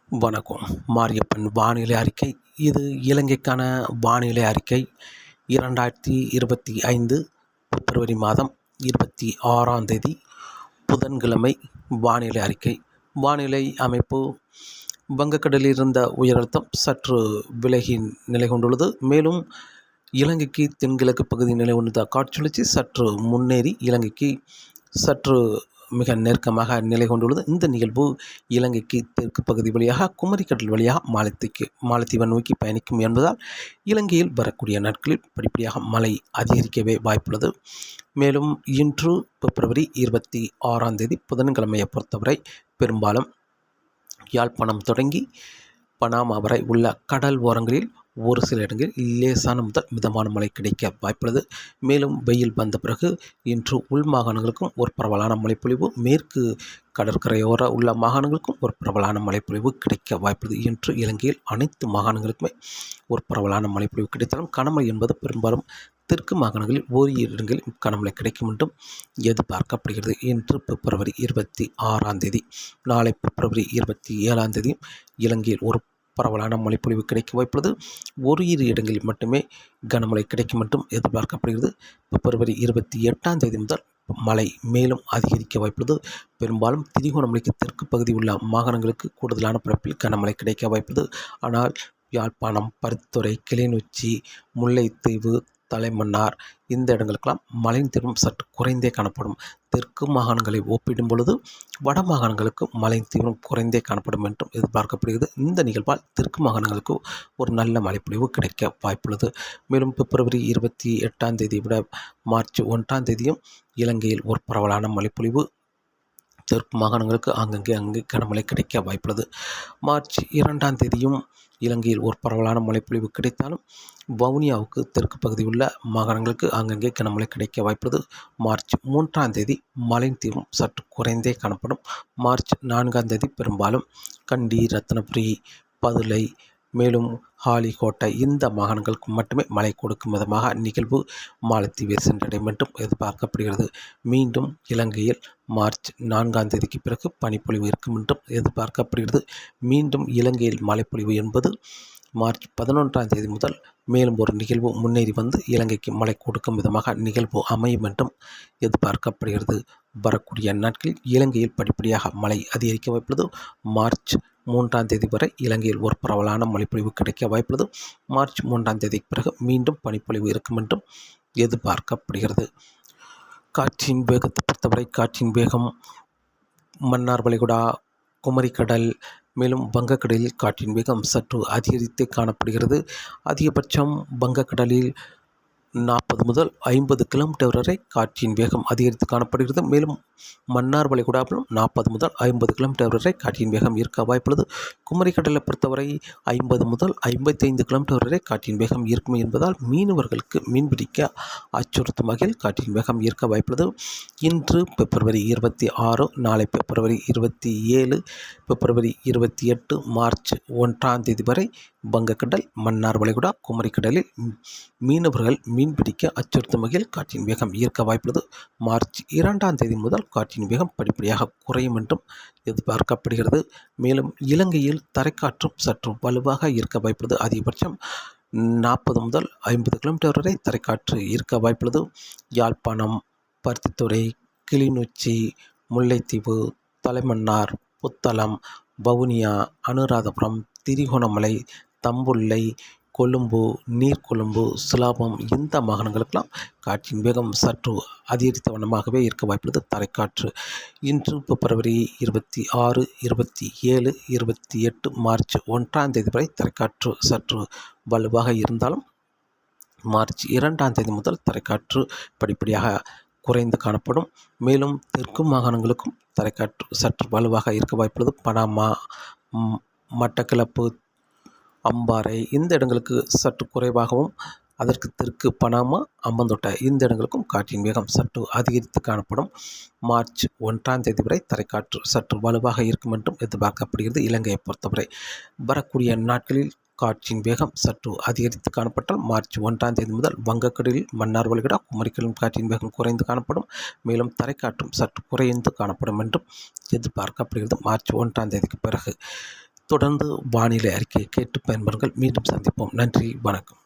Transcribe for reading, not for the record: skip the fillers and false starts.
வணக்கம். மாரியப்பன் வானிலை அறிக்கை. இது இலங்கைக்கான வானிலை அறிக்கை. 2025 பிப்ரவரி மாதம் 26ஆம் தேதி புதன்கிழமை வானிலை அறிக்கை. வானிலை அமைப்பு: வங்கக்கடலில் இருந்த உயரழுத்தம் சற்று விலகி நிலை கொண்டுள்ளது. மேலும் இலங்கைக்கு தென்கிழக்கு பகுதி நிலை கொண்ட காற்றுச்சுழற்சி சற்று முன்னேறி இலங்கைக்கு சற்று மிக நெருக்கமாக நிலை கொண்டுள்ளது. இந்த நிகழ்வு இலங்கைக்கு தெற்கு பகுதி வழியாக குமரிக்கடல் வழியாக மாலத்தீவை நோக்கி பயணிக்கும் என்பதால் இலங்கையில் வரக்கூடிய நாட்களில் படிப்படியாக மழை அதிகரிக்கவே வாய்ப்புள்ளது. மேலும் இன்று பிப்ரவரி 26ஆம் தேதி புதன்கிழமையை பொறுத்தவரை பெரும்பாலும் யாழ்ப்பாணம் தொடங்கி பனாமா வரை உள்ள கடல் ஓரங்களில் ஒரு சில இடங்களில் லேசான முதல் மிதமான மழை கிடைக்க வாய்ப்புள்ளது. மேலும் வெயில் வந்த பிறகு இன்று உள் மாகாணங்களுக்கும் ஒரு பரவலான மழைப்பொழிவு, மேற்கு கடற்கரையோர உள்ள மாகாணங்களுக்கும் ஒரு பரவலான மழைப்பொழிவு கிடைக்க வாய்ப்புள்ளது. இன்று இலங்கையில் அனைத்து மாகாணங்களுக்குமே ஒரு பரவலான மழைப்பொழிவு கிடைத்தாலும் கனமழை என்பது பெரும்பாலும் தெற்கு மாகாணங்களில் ஓரிரு இடங்களில் கனமழை கிடைக்கும் என்றும் எதிர்பார்க்கப்படுகிறது. இன்று பிப்ரவரி 26ஆம் தேதி. நாளை பிப்ரவரி 27ஆம் தேதியும் இலங்கையில் ஒரு பரவலான மழைப்பொழிவு கிடைக்க வாய்ப்புள்ளது. ஓரிரு இடங்களில் மட்டுமே கனமழை கிடைக்கும் என்றும் எதிர்பார்க்கப்படுகிறது. பிப்ரவரி 28ஆம் தேதி முதல் மழை மேலும் அதிகரிக்க வாய்ப்புள்ளது. பெரும்பாலும் திரிகோணமலைக்கு தெற்கு பகுதி உள்ள மாகாணங்களுக்கு கூடுதலான பரப்பில் கனமழை கிடைக்க வாய்ப்புள்ளது. ஆனால் யாழ்ப்பாணம், பருத்தித்துறை, கிளிநொச்சி, முல்லைத்தீவு, தலைமன்னார் இந்த இடங்களுக்கெல்லாம் மழையின் தீவிரம் சற்று குறைந்தே காணப்படும். தெற்கு மாகாணங்களை ஒப்பிடும் பொழுது வட மாகாணங்களுக்கு மழையின் தீவிரம் குறைந்தே காணப்படும் என்றும் எதிர்பார்க்கப்படுகிறது. இந்த நிகழ்வால் தெற்கு மாகாணங்களுக்கு ஒரு நல்ல மழைப்பொழிவு கிடைக்க வாய்ப்புள்ளது. மேலும் பிப்ரவரி 28ஆம் தேதியை விட மார்ச் 1ஆம் தேதியும் இலங்கையில் ஒரு பரவலான மழைப்பொழிவு தெற்கு மாகாணங்களுக்கு அங்கே கனமழை கிடைக்க வாய்ப்புள்ளது. மார்ச் 2ஆம் தேதியும் இலங்கையில் ஒரு பரவலான மழைப்பொழிவு கிடைத்தாலும் வவுனியாவுக்கு தெற்கு பகுதி உள்ள மாகாணங்களுக்கு அங்கங்கே கனமழை கிடைக்க வாய்ப்புள்ளது. மார்ச் 3ஆம் தேதி மழையின் தீவிரம் சற்று குறைந்தே காணப்படும். மார்ச் 4ஆம் தேதி பெரும்பாலும் கண்டி, ரத்தினபுரி, பதுளை, மேலும் ஹாலிகோட்டை இந்த மாகாணங்களுக்கு மட்டுமே மழை கொடுக்கும் விதமாக நிகழ்வு மாலத்தீவை சென்றடையும் என்றும் எதிர்பார்க்கப்படுகிறது. மீண்டும் இலங்கையில் மார்ச் 4ஆம் தேதிக்கு பிறகு பனிப்பொழிவு இருக்கும் என்றும் எதிர்பார்க்கப்படுகிறது. மீண்டும் இலங்கையில் மழைப்பொழிவு என்பது மார்ச் 11ஆம் தேதி முதல் மேலும் ஒரு நிகழ்வு முன்னேறி வந்து இலங்கைக்கு மழை கொடுக்கும் விதமாக நிகழ்வு அமையும் என்றும் எதிர்பார்க்கப்படுகிறது. வரக்கூடிய நாட்களில் இலங்கையில் படிப்படியாக மழை அதிகரிக்க வாய்ப்புள்ளது. மார்ச் 3ஆம் தேதி வரை இலங்கையில் ஒரு பரவலான மழைப்பொழிவு கிடைக்க வாய்ப்புள்ளது. மார்ச் 3ஆம் தேதிக்கு பிறகு மீண்டும் பனிப்பொழிவு இருக்கும் என்றும் எதிர்பார்க்கப்படுகிறது. காற்றின் வேகத்தை பொறுத்தவரை காற்றின் வேகம் மன்னார் வளைகுடா, குமரிக்கடல், மேலும் வங்கக்கடலில் காற்றின் வேகம் சற்று அதிகரித்து காணப்படுகிறது. அதிகபட்சம் வங்கக்கடலில் 40 முதல் 50 கிலோமீட்டர் வரை காற்றின் வேகம் அதிகரித்து காணப்படுகிறது. மேலும் மன்னார் வளைகுடாவிலும் 40 முதல் 50 கிலோமீட்டர் வரை காற்றின் வேகம் இருக்க வாய்ப்புள்ளது. குமரிக்கடலை பொறுத்தவரை 50 முதல் 55 கிலோமீட்டர் வரை காற்றின் வேகம் இருக்கும் என்பதால் மீனவர்களுக்கு மீன்பிடிக்க அச்சுறுத்தும் வகையில் காற்றின் வேகம் இருக்க வாய்ப்புள்ளது. இன்று பிப்ரவரி 26, நாளை பிப்ரவரி 27, பிப்ரவரி 28, மார்ச் 1ஆம் தேதி வரை வங்கக்கடல், மன்னார் வளைகுடா, குமரிக்கடலில் மீனவர்கள் மீன்பிடிக்க அச்சுறுத்தும் வகையில் காற்றின் வேகம் ஈர்க்க வாய்ப்புள்ளது. மார்ச் 2ஆம் தேதி முதல் காற்றின் வேகம் படிப்படியாக குறையும் என்றும் எதிர்பார்க்கப்படுகிறது. மேலும் இலங்கையில் தரைக்காற்றும் சற்று வலுவாக ஈர்க்க வாய்ப்புள்ளது. அதிகபட்சம் 40 முதல் 50 கிலோமீட்டர் வரை தரைக்காற்று ஈர்க்க வாய்ப்புள்ளது. யாழ்ப்பாணம், பருத்தித்துறை, கிளிநொச்சி, முல்லைத்தீவு, தலைமன்னார், புத்தளம், வவுனியா, அனுராதபுரம், திரிகோணமலை, தம்புள்ளை, கொழும்பு, நீர்கொழும்பு, சிலாபம் இந்த மாகாணங்களுக்கெல்லாம் காற்றின் வேகம் சற்று அதிகரித்த வண்ணமாகவே இருக்க வாய்ப்புள்ளது. தரைக்காற்று இன்று பிப்ரவரி 26, 27, 28, மார்ச் 1ஆம் தேதி வரை தரைக்காற்று சற்று வலுவாக இருந்தாலும் மார்ச் 2ஆம் தேதி முதல் தரைக்காற்று படிப்படியாக குறைந்து காணப்படும். மேலும் தெற்கு மாகாணங்களுக்கும் தரைக்காற்று சற்று வலுவாக இருக்க வாய்ப்புள்ளது. பனாமா, மட்டக்களப்பு, அம்பாறை இந்த இடங்களுக்கு சற்று குறைவாகவும், அதற்கு தெற்கு பனாமா, அம்பந்தோட்டை இந்த இடங்களுக்கும் காற்றின் வேகம் சற்று அதிகரித்து காணப்படும். மார்ச் 1ஆம் தேதி வரை தரைக்காற்று சற்று வலுவாக இருக்கும் என்றும் எதிர்பார்க்கப்படுகிறது. இலங்கையை பொறுத்தவரை வரக்கூடிய நாட்களில் காற்றின் வேகம் சற்று அதிகரித்து காணப்பட்டால் மார்ச் 1ஆம் தேதி முதல் வங்கக்கடலில், மன்னார் வளைகுடா, குமரிக்கடலில் காற்றின் வேகம் குறைந்து காணப்படும். மேலும் தரைக்காற்றும் சற்று குறைந்து காணப்படும் என்றும் எதிர்பார்க்கப்படுகிறது. மார்ச் 1ஆம் தேதிக்கு பிறகு தொடர்ந்து வானிலை அறிக்கையை கேட்டு பயன்பெறுங்கள். மீண்டும் சந்திப்போம். நன்றி, வணக்கம்.